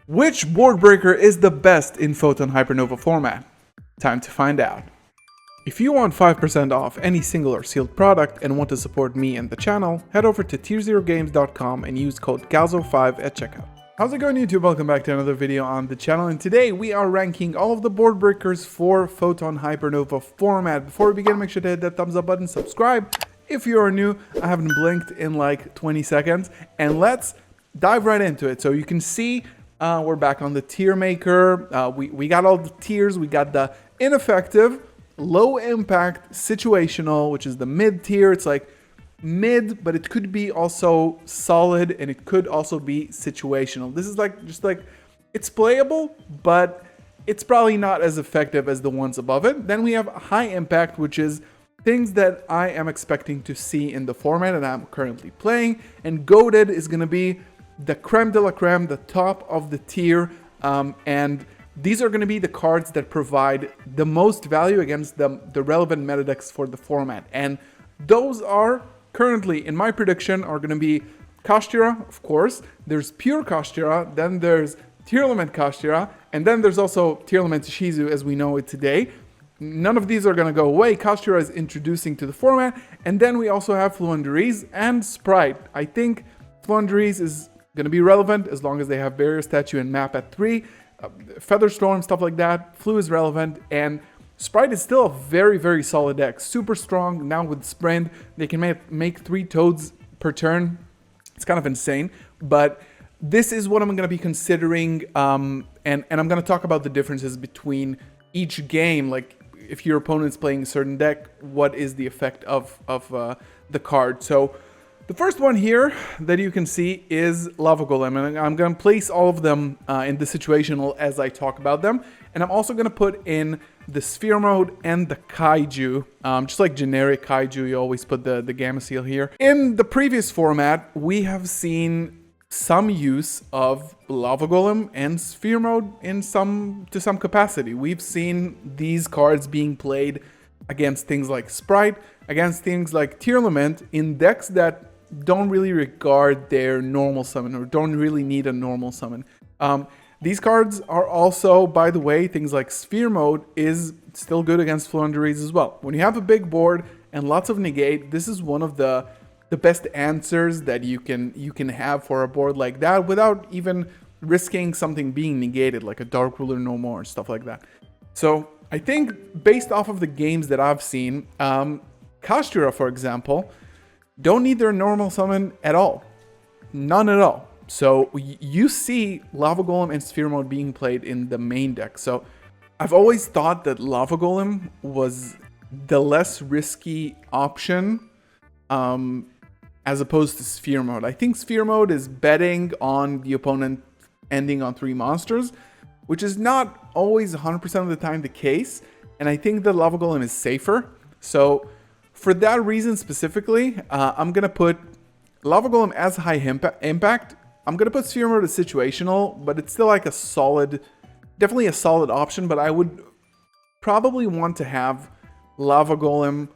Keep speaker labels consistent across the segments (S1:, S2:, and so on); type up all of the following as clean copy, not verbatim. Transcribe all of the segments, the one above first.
S1: Which board breaker is the best in Photon Hypernova format? Time to find out. If you want 5% off any single or sealed product and want to support me and the channel, head over to tier0games.com and use code GALZO5 at checkout. How's it going, YouTube? Welcome back to another video on the channel, and today we are ranking all of the board breakers for Photon Hypernova format. Before we begin, make sure to hit that thumbs up button, subscribe if you are new. I haven't blinked in like 20 seconds, and let's dive right into it. So you can see we're back on the tier maker. We got all the tiers. We got the ineffective, low impact, situational, which is the mid tier. It's like mid, but it could be also solid, and it could also be situational. This is like just like it's playable, but it's probably not as effective as the ones above it. Then we have high impact, which is things that I am expecting to see in the format and I'm currently playing. And goated is going to be the creme de la creme, the top of the tier, and these are going to be the cards that provide the most value against the relevant meta decks for the format. And those are currently, in my prediction, are going to be Kashtira, of course. There's pure Kashtira, then there's Tearlament Kashtira, and then there's also Tearlament Shizu as we know it today. None of these are going to go away. Kashtira is introducing to the format, and then we also have Fluenderies and Sprite. I think Fluenderies is going to be relevant as long as they have Barrier Statue and Map at 3. Featherstorm, stuff like that. Flu is relevant, and Sprite is still a very, very solid deck. Super strong. Now with Sprint, they can make 3 Toads per turn. It's kind of insane, but this is what I'm going to be considering, and I'm going to talk about the differences between each game. Like, if your opponent's playing a certain deck, what is the effect of the card? So the first one here that you can see is Lava Golem, and I'm going to place all of them in the situational as I talk about them. And I'm also going to put in the Sphere Mode and the Kaiju. Just like generic Kaiju, you always put the Gamma Seal here. In the previous format, we have seen some use of Lava Golem and Sphere Mode to some capacity. We've seen these cards being played against things like Sprite, against things like Tearlament in decks that don't really regard their normal summon or don't really need a normal summon. These cards are also, by the way, things like Sphere Mode is still good against Fluenderies as well. When you have a big board and lots of negate, this is one of the best answers that you can have for a board like that without even risking something being negated, like a Dark Ruler No More, stuff like that. So I think based off of the games that I've seen, Kashtira, for example, don't need their normal summon at all. None at all. So you see Lava Golem and Sphere Mode being played in the main deck. So I've always thought that Lava Golem was the less risky option as opposed to Sphere Mode. I think Sphere Mode is betting on the opponent ending on 3 monsters, which is not always 100% of the time the case. And I think that Lava Golem is safer. So for that reason specifically, I'm going to put Lava Golem as high impact. I'm going to put Sphere Mode as situational, but it's still like definitely a solid option, but I would probably want to have Lava Golem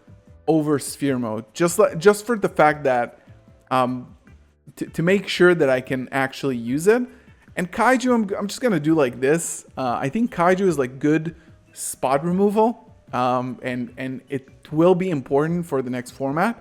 S1: over Sphere Mode, just for the fact that to make sure that I can actually use it. And Kaiju, I'm just going to do like this. I think Kaiju is like good spot removal, and it will be important for the next format,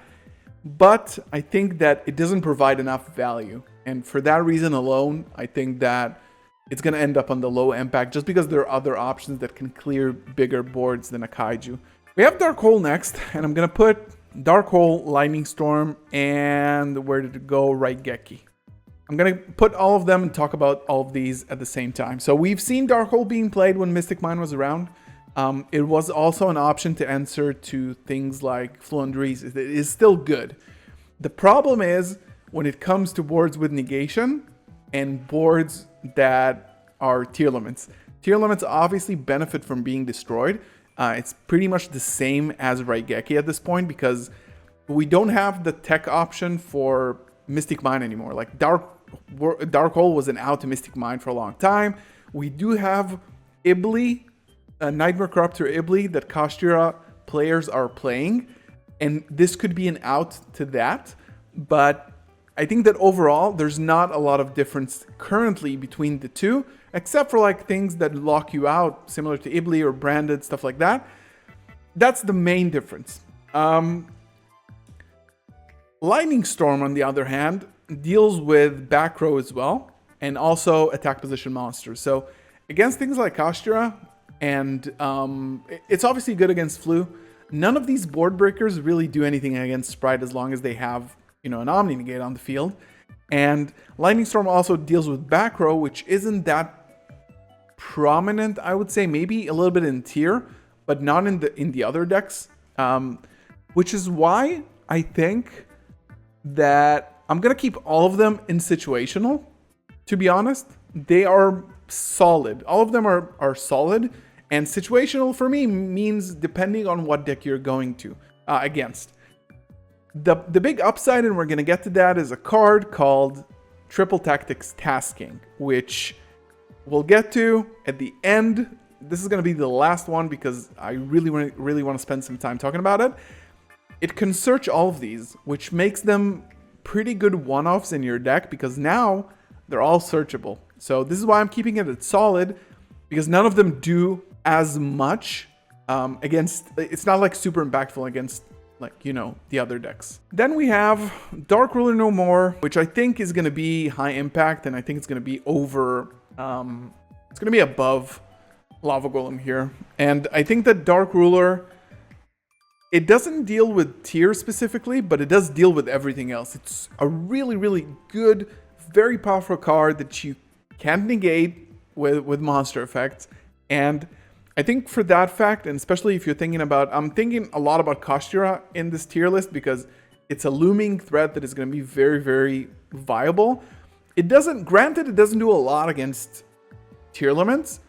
S1: but I think that it doesn't provide enough value. And for that reason alone, I think that it's going to end up on the low impact just because there are other options that can clear bigger boards than a Kaiju. We have Dark Hole next, and I'm going to put Dark Hole, Lightning Storm, and where did it go? Raigeki. I'm going to put all of them and talk about all of these at the same time. So we've seen Dark Hole being played when Mystic Mine was around. It was also an option to answer to things like Fluenderies. It is still good. The problem is when it comes to boards with negation and boards that are Tearlaments. Tearlaments obviously benefit from being destroyed. It's pretty much the same as Raigeki at this point because we don't have the tech option for Mystic Mine anymore. Like Dark Hole was an out to Mystic Mine for a long time. We do have Ibli, Nightmare Corruptor Ibli that Kashtira players are playing, and this could be an out to that, but I think that overall, there's not a lot of difference currently between the two, except for like things that lock you out, similar to Ibli or branded, stuff like that. That's the main difference. Lightning Storm, on the other hand, deals with back row as well, and also attack position monsters. So against things like Kashtira, and it's obviously good against Flu. None of these board breakers really do anything against Sprite as long as they have, you know, an Omni Negate on the field. And Lightning Storm also deals with back row, which isn't that prominent, I would say. Maybe a little bit in tier, but not in the other decks. Which is why I think that I'm gonna keep all of them in situational. To be honest, they are solid. All of them are solid, and situational for me means depending on what deck you're going to against. The big upside, and we're gonna get to that, is a card called Triple Tactics Tasking, which we'll get to at the end. This is gonna be the last one because I really want to spend some time talking about it. It can search all of these, which makes them pretty good one-offs in your deck because now they're all searchable. So this is why I'm keeping it at solid, because none of them do as much against, it's not like super impactful against, like, you know, the other decks. Then we have Dark Ruler No More, which I think is going to be high impact, and I think it's going to be over, it's going to be above Lava Golem here. And I think that Dark Ruler, it doesn't deal with tier specifically, but it does deal with everything else. It's a really good, very powerful card that you can't negate with monster effects. And I think for that fact, and especially if you're thinking about, I'm thinking a lot about Kashtira in this tier list because it's a looming threat that is going to be very viable. It doesn't, granted, it doesn't do a lot against tier limits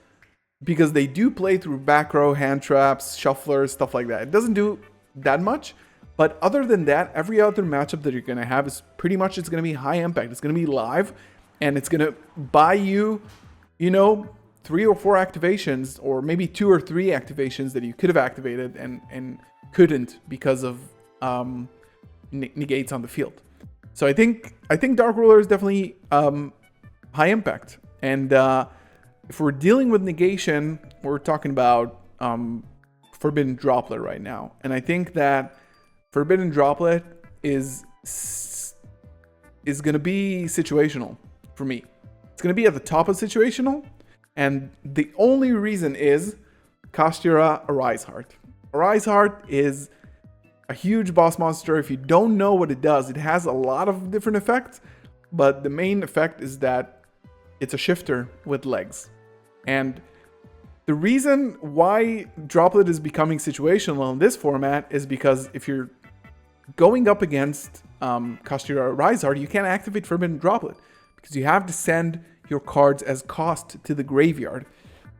S1: because they do play through back row, hand traps, shufflers, stuff like that. It doesn't do that much, but other than that, every other matchup that you're going to have is pretty much, it's going to be high impact. It's going to be live, and it's going to buy you, you know, 3 or 4 activations, or maybe 2 or 3 activations that you could have activated and couldn't because of negates on the field. So I think Dark Ruler is definitely high impact. And if we're dealing with negation, we're talking about Forbidden Droplet right now. And I think that Forbidden Droplet is going to be situational for me. It's going to be at the top of situational. And the only reason is Kashtira Arise Heart. Arise Heart is a huge boss monster. If you don't know what it does, it has a lot of different effects. But the main effect is that it's a shifter with legs. And the reason why Droplet is becoming situational in this format is because if you're going up against Kashtira Arise Heart, you can't activate Forbidden Droplet because you have to send your cards as cost to the graveyard.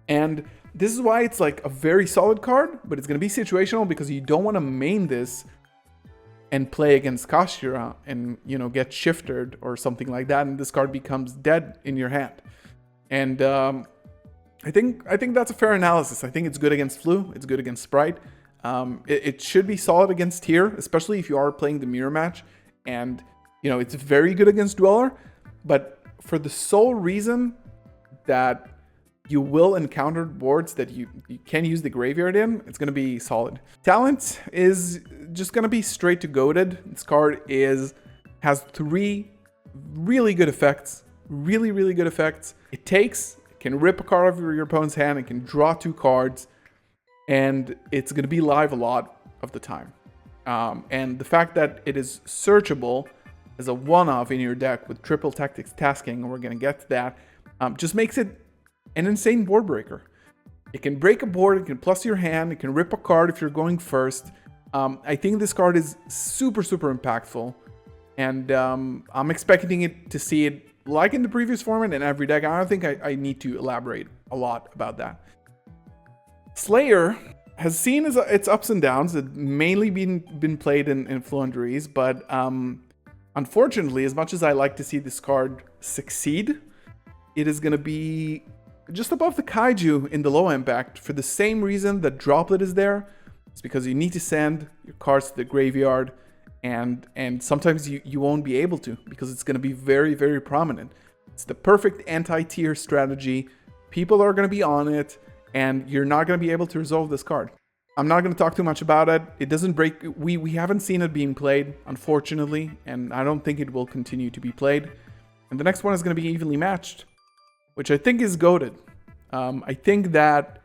S1: And this is why it's like a very solid card, but it's going to be situational because you don't want to main this and play against Kashtira and, you know, get shifted or something like that, and this card becomes dead in your hand. And I think that's a fair analysis. I think it's good against Flu. It's good against Sprite. It should be solid against Tier, especially if you are playing the mirror match. And, you know, it's very good against Dweller. But for the sole reason that you will encounter boards that you can use the graveyard in, it's going to be solid. Talent is just going to be straight to goated. This card has 3 really good effects. Really good effects. It can rip a card off your opponent's hand. It can draw 2 cards. And it's going to be live a lot of the time. And the fact that it is searchable as a one-off in your deck with Triple Tactics Tasking, and we're going to get to that, just makes it an insane board breaker. It can break a board, it can plus your hand, it can rip a card if you're going first. I think this card is super impactful, and I'm expecting it to see it like in the previous format in every deck. I don't think I need to elaborate a lot about that. Slayer has seen its ups and downs. It's mainly been played in Fluenderies, but unfortunately, as much as I like to see this card succeed, it is going to be just above the Kaiju in the low impact for the same reason that Droplet is there. It's because you need to send your cards to the graveyard, and sometimes you won't be able to because it's going to be very, very prominent. It's the perfect anti-tier strategy. People are going to be on it, and you're not going to be able to resolve this card. I'm not going to talk too much about it. It doesn't break. We haven't seen it being played, unfortunately, and I don't think it will continue to be played. And the next one is going to be evenly matched, which I think is goated. I think that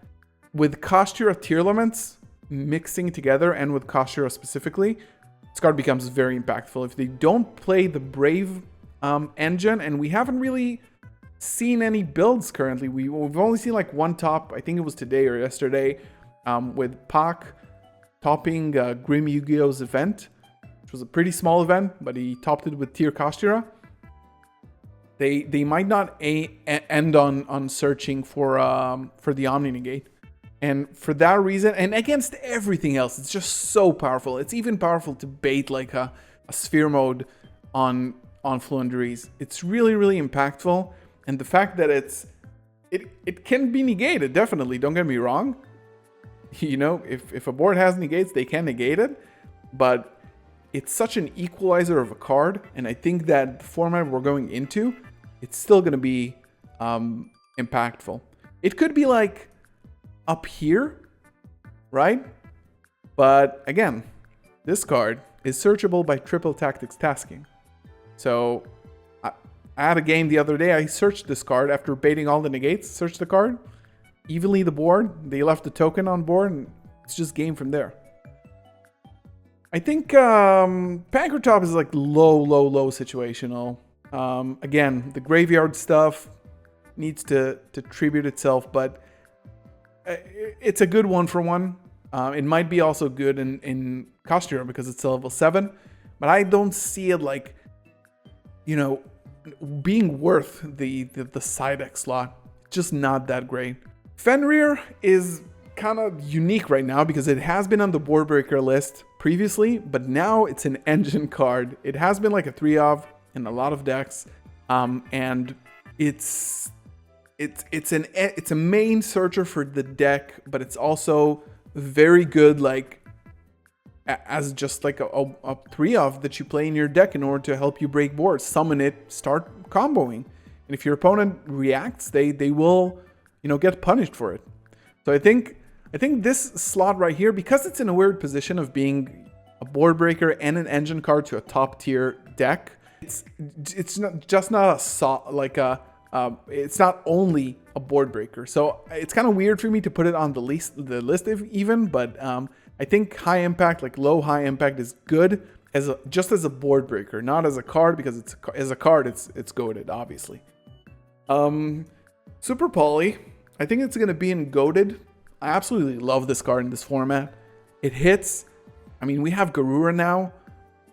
S1: with Kashtira tier limits mixing together, and with Kashtira specifically, this card becomes very impactful. If they don't play the Brave engine, and we haven't really seen any builds currently. We've only seen like one top, I think it was today or yesterday, with Pak topping Grim Yu-Gi-Oh's event, which was a pretty small event, but he topped it with tier Kashtira. They might not end on searching for the Omni Negate. And for that reason, and against everything else, it's just so powerful. It's even powerful to bait like a sphere mode on Fluenderies. It's really, really impactful. And the fact that it can be negated, definitely, don't get me wrong. You know, if a board has negates, they can negate it. But it's such an equalizer of a card. And I think that the format we're going into, it's still going to be impactful. It could be like up here, right? But again, this card is searchable by triple tactics tasking. So I had a game the other day, I searched this card after baiting all the negates, searched the card, evenly the board, they left the token on board, and it's just game from there. I think Pankrotop is like low situational. Again, the graveyard stuff needs to tribute itself, but it's a good one for one. It might be also good in Kashtira because it's a level 7, but I don't see it like, you know, being worth the side deck slot. Just not that great. Fenrir is kind of unique right now because it has been on the board breaker list previously, but now it's an engine card. It has been like a 3-of in a lot of decks, and it's a main searcher for the deck, but it's also very good like as just like a 3-of that you play in your deck in order to help you break boards. Summon it, start comboing, and if your opponent reacts, they will, you know, get punished for it. So I think this slot right here, because it's in a weird position of being a board breaker and an engine card to a top tier deck, it's not only a board breaker. So it's kind of weird for me to put it on the list even, but I think high impact, like low high impact, is good just as a board breaker, not as a card, because as a card it's goated, obviously. Super Poly, I think it's gonna be in goated. I absolutely love this card in this format. It hits. I mean, we have Garura now,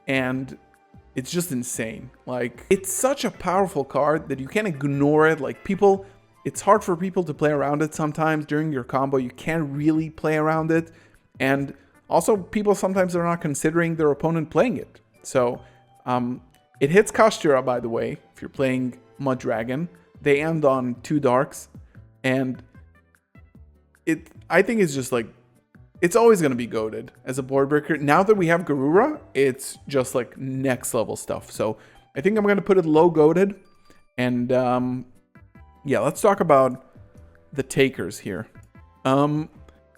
S1: and it's just insane. Like, it's such a powerful card that you can't ignore it. Like, it's hard for people to play around it sometimes during your combo. You can't really play around it. And also, people sometimes are not considering their opponent playing it. So, it hits Kashtira, by the way, if you're playing Mud Dragon. They end on 2 darks. And I think it's just like, it's always going to be goated as a board breaker. Now that we have Garura, it's just like next level stuff. So I think I'm going to put it low goated. And yeah, let's talk about the takers here.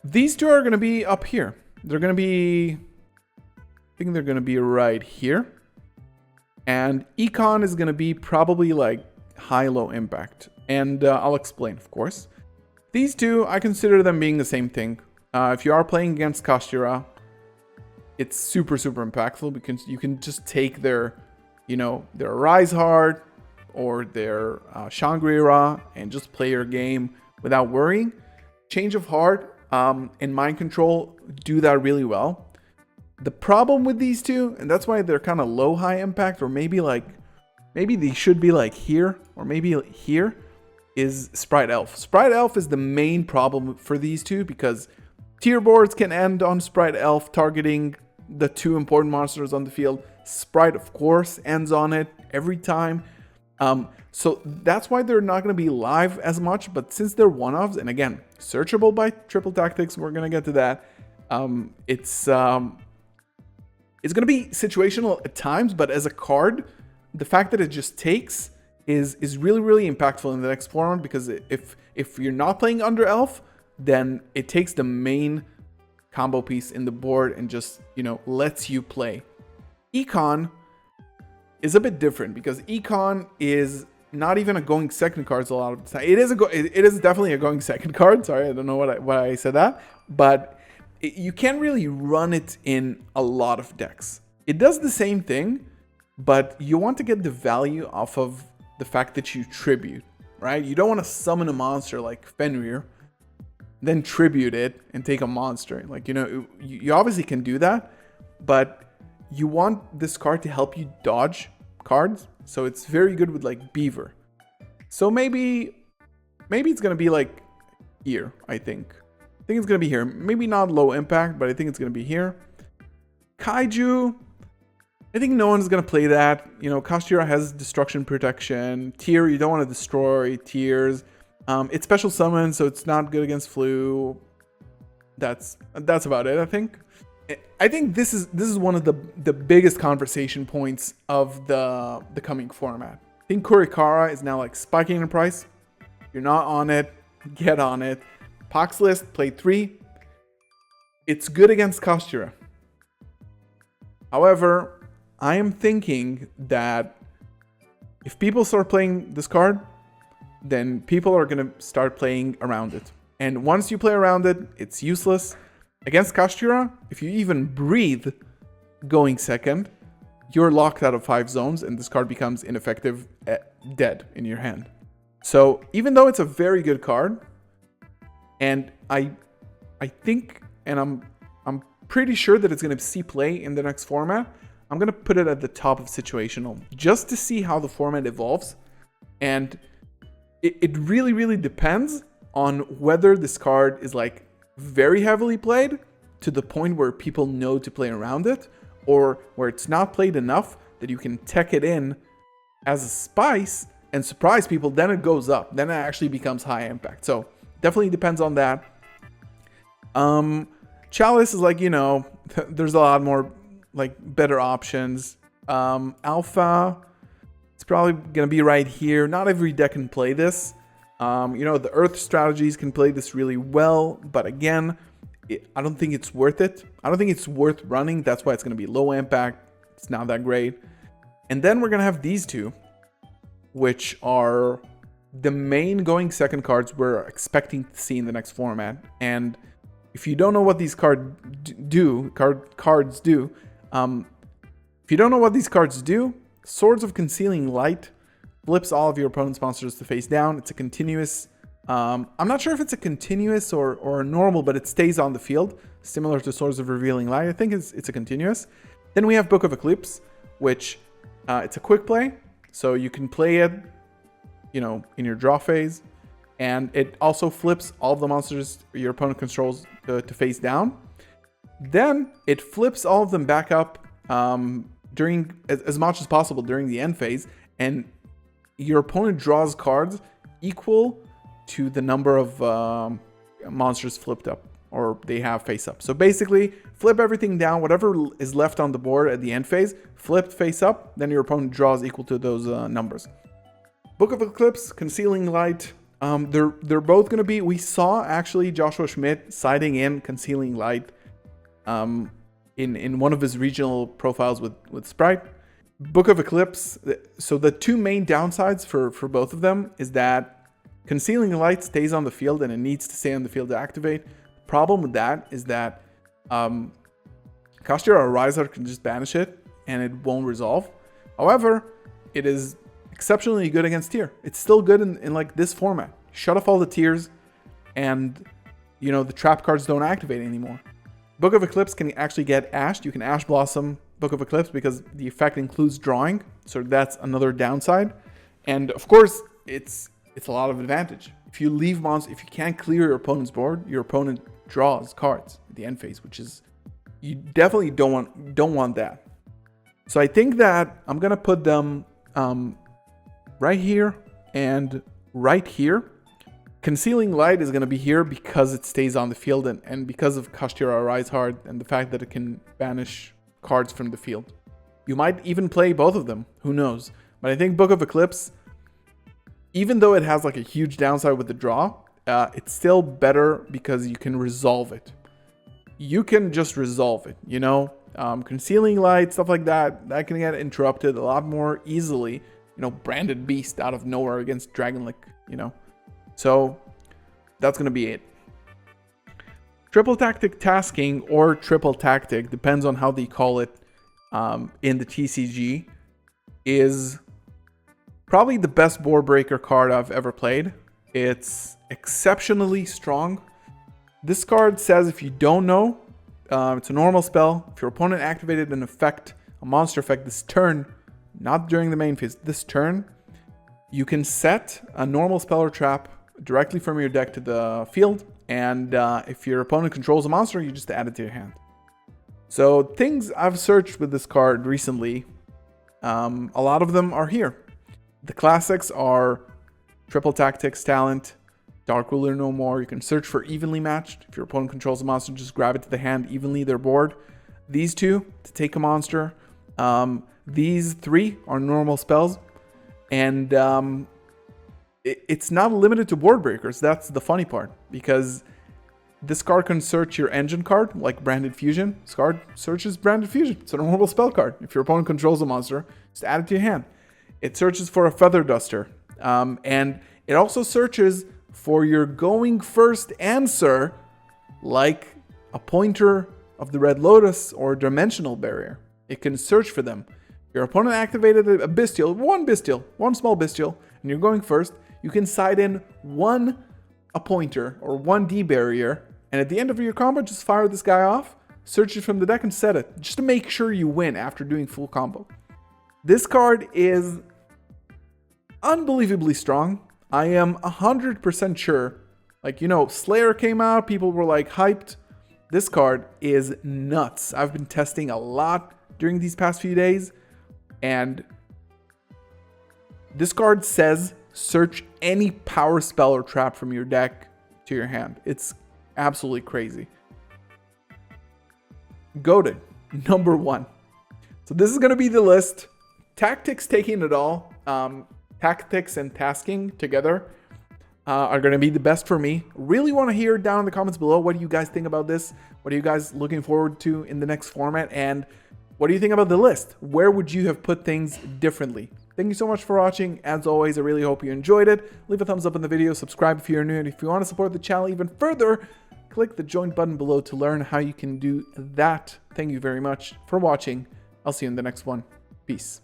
S1: These two are going to be up here. They're going to be, I think they're going to be right here. And Econ is going to be probably like high-low impact. And I'll explain, of course. These two, I consider them being the same thing. If you are playing against Kashtira, it's super impactful because you can just take their, you know, their Rise Heart or their Shangri-La and just play your game without worrying. Change of Heart and Mind Control do that really well. The problem with these two, and that's why they're kind of low high impact, or maybe they should be like here, or maybe here, is Sprite Elf. Sprite Elf is the main problem for these two because tier boards can end on Sprite Elf targeting the 2 important monsters on the field. Sprite, of course, ends on it every time. So that's why they're not going to be live as much, but since they're one-offs, and again, searchable by triple tactics, we're going to get to that. It's going to be situational at times, but as a card, the fact that it just takes is really, really impactful in the next format, because if you're not playing under Elf, then it takes the main combo piece in the board and just, you know, lets you play. Econ is a bit different because Econ is not even a going second card a lot of the time. It is definitely a going second card. Sorry, I don't know why I said that, but you can't really run it in a lot of decks. It does the same thing, but you want to get the value off of the fact that you tribute, right? You don't want to summon a monster like Fenrir, then tribute it and take a monster. Like, you know, you obviously can do that, but you want this card to help you dodge cards. So it's very good with like Beaver. So maybe it's going to be like here, I think. I think it's going to be here. Maybe not low impact, but I think it's going to be here. Kaiju, I think no one's going to play that. You know, Kashtira has destruction protection. Tear, you don't want to destroy Tears. It's special summon, so it's not good against Flu. That's about it, I think. I think this is one of the biggest conversation points of the coming format. I think Kurikara is now like spiking in price. You're not on it, get on it. Pox list, play 3. It's good against Kashtira. However, I am thinking that if people start playing this card, then people are going to start playing around it. And once you play around it, it's useless. Against Kashtira, if you even breathe going second, you're locked out of 5 zones and this card becomes ineffective, dead in your hand. So even though it's a very good card, and I think, and I'm pretty sure that it's going to see play in the next format, I'm going to put it at the top of situational just to see how the format evolves. And it really, really depends on whether this card is like very heavily played to the point where people know to play around it, or where it's not played enough that you can tech it in as a spice and surprise people. Then it goes up. Then it actually becomes high impact. So definitely depends on that. Chalice is like, you know, there's a lot more like better options. Alpha, it's probably going to be right here. Not every deck can play this. You know, the Earth strategies can play this really well, but again, I don't think it's worth it. I don't think it's worth running. That's why it's going to be low impact. It's not that great. And then we're going to have these two, which are the main going second cards we're expecting to see in the next format. And if you don't know what these cards do, if you don't know what these cards do, Swords of Concealing Light flips all of your opponent's monsters to face down. It's a continuous. I'm not sure if it's a continuous or a normal, but it stays on the field, similar to Swords of Revealing Light. I think it's a continuous. Then we have Book of Eclipse, which it's a quick play, so you can play it, you know, in your draw phase, and it also flips all of the monsters your opponent controls to face down. Then it flips all of them back up during as much as possible during the end phase, and your opponent draws cards equal to the number of monsters flipped up, or they have face up. So basically, flip everything down, whatever is left on the board at the end phase, flipped face up, then your opponent draws equal to those numbers. Book of Eclipse, Concealing Light, they're both going to be, we saw actually Joshua Schmidt siding in Concealing Light in one of his regional profiles with Sprite. Book of Eclipse, so the two main downsides for both of them is that Concealing Light stays on the field and it needs to stay on the field to activate. The problem with that is that Kashtira or Rysar can just banish it and it won't resolve. However, it is exceptionally good against Tear. It's still good in like this format. Shut off all the Tears and, you know, the trap cards don't activate anymore. Book of Eclipse can actually get ashed. You can Ash Blossom Book of Eclipse because the effect includes drawing. So that's another downside. And of course, it's a lot of advantage. If you leave monsters, if you can't clear your opponent's board, your opponent draws cards at the end phase, which is, you definitely don't want that. So I think that I'm gonna put them right here and right here. Concealing Light is gonna be here because it stays on the field and because of Kashtira Rise Hard and the fact that it can banish cards from the field. You might even play both of them, who knows. But I think Book of Eclipse, even though it has like a huge downside with the draw, it's still better because you can resolve it. You can just resolve it, you know? Concealing Light, stuff like that, that can get interrupted a lot more easily. You know, Branded Beast out of nowhere against Dragonlick, you know? So, that's going to be it. Triple Tactic Tasking or Triple Tactic, depends on how they call it in the TCG, is probably the best board breaker card I've ever played. It's exceptionally strong. This card says if you don't know, it's a normal spell. If your opponent activated an effect, a monster effect this turn, not during the main phase, this turn, you can set a normal spell or trap directly from your deck to the field. And if your opponent controls a monster, you just add it to your hand. So things I've searched with this card recently, a lot of them are here. The classics are Triple Tactics Talent, Dark Ruler No More. You can search for Evenly Matched. If your opponent controls a monster, just grab it to the hand evenly, their board. These two, to take a monster. These three are normal spells. And it's not limited to board breakers. That's the funny part. Because this card can search your engine card, like Branded Fusion. This card searches Branded Fusion. It's a normal spell card. If your opponent controls a monster, just add it to your hand. It searches for a Feather Duster. And it also searches for your going first answer, like a Pointer of the Red Lotus or Dimensional Barrier. It can search for them. Your opponent activated a Bestial, one small Bestial, and you're going first. You can side in a Pointer or one D Barrier, and at the end of your combo, just fire this guy off, search it from the deck and set it, just to make sure you win after doing full combo. This card is unbelievably strong. I am 100% sure. Like, you know, Slayer came out, people were like hyped. This card is nuts. I've been testing a lot during these past few days, and this card says search any power spell or trap from your deck to your hand. It's absolutely crazy. Goated, number 1. So this is going to be the list. Tactics taking it all. Tactics and tasking together are going to be the best for me. Really want to hear down in the comments below, what do you guys think about this? What are you guys looking forward to in the next format? And what do you think about the list? Where would you have put things differently? Thank you so much for watching. As always, I really hope you enjoyed it. Leave a thumbs up in the video, subscribe if you're new, and if you want to support the channel even further, click the join button below to learn how you can do that. Thank you very much for watching. I'll see you in the next one. Peace.